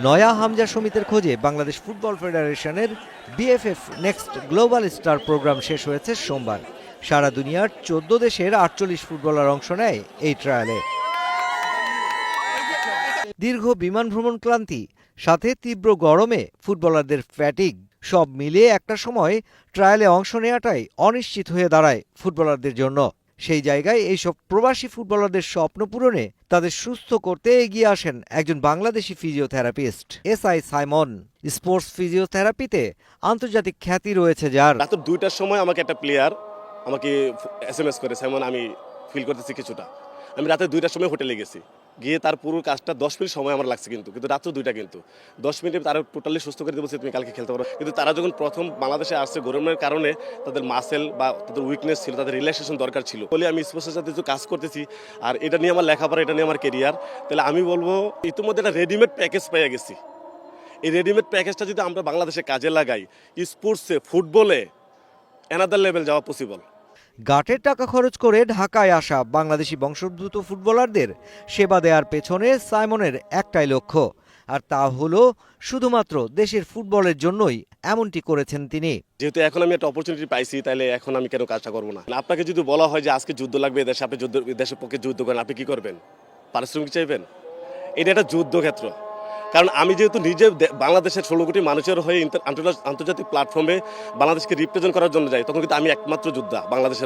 নয়া হামজা সমিতির খোঁজে বাংলাদেশ ফুটবল ফেডারেশনের BFF next global star program শেষ হয়েছে সোমবার। সারা দুনিয়ার 14 দেশের 48 ফুটবলার অংশ নেয় এই ট্রায়ালে। দীর্ঘ বিমান ভ্রমণ ক্লান্তি, সাথে তীব্র গরমে ফুটবলারদের ফ্যাটিগ, সব মিলিয়ে একটা সময় ট্রায়ালে অংশ নেওয়াটাই অনিশ্চিত হয়ে দাঁড়ায় ফুটবলারদের জন্য। সেই জায়গায় এইসব প্রবাসী ফুটবলারদের স্বপ্ন পূরণে তাদের সুস্থ করতে এগিয়ে আসেন একজন Bangladeshi physiotherapist SI Simon. Sports ফিজিওথেরাপিতে আন্তর্জাতিক খ্যাতি রয়েছে যার। রাত 2টার সময় আমাকে একটা প্লেয়ার আমাকে SMS করে, সাইমন আমি ফিল করতেছি কিছুটা। আমি রাতে 2টার সময় হোটেলে গেছি, গিয়ে তার পুরো কাজটা 10 মিনিট সময় আমার লাগছে, কিন্তু রাত্র 2টা, কিন্তু 10 মিনিটে তারা টোটালি সুস্থ করে দিয়েছে, তুমি কালকে খেলতে পারো। কিন্তু তারা যখন প্রথম বাংলাদেশে আসছে, গরমের কারণে তাদের মাসেল বা তাদের উইকনেস ছিল, তাদের রিল্যাক্সেশন দরকার ছিল বলে আমি স্পোর্টসের সাথে যে কাজ করতেছি, আর এটা নিয়ে আমার লেখাপড়া, এটা নিয়ে আমার কেরিয়ার, তাহলে আমি বলবো ইতিমধ্যে একটা রেডিমেড প্যাকেজ পেয়ে গেছি। এই রেডিমেড প্যাকেজটা যদি আমরা বাংলাদেশে কাজে লাগাই, স্পোর্টসে, ফুটবলে অ্যানাদার লেভেল যাওয়া পসিবল। গাটের টাকা খরচ করে ঢাকায় আসা বাংলাদেশি বংশোদ্ভূত ফুটবলারদের সেবা দেওয়ার পেছনে সাইমনের একটাই লক্ষ্য, আর তা হলো শুধুমাত্র দেশের ফুটবলের জন্যই এমনটি করেছেন তিনি। যেহেতু এখন আমি একটা অপরচুনিটি পাইছি, তাহলে এখন আমি কেন কাজটা করবো না? আপনাকে যদি বলা হয় যে আজকে যুদ্ধ লাগবে দেশে, আপনি দেশের পক্ষে যুদ্ধ করেন, আপনি কি করবেন? পারিশ্রমিক চাইবেন? এটা একটা যুদ্ধক্ষেত্র। কারণ আমি যেহেতু নিজে বাংলাদেশের 16 কোটি মানুষের হয়ে আন্তর্জাতিক প্ল্যাটফর্মে বাংলাদেশকে রিপ্রেজেন্ট করার জন্য যাই, তখন কিন্তু আমি একমাত্র যোদ্ধা বাংলাদেশের।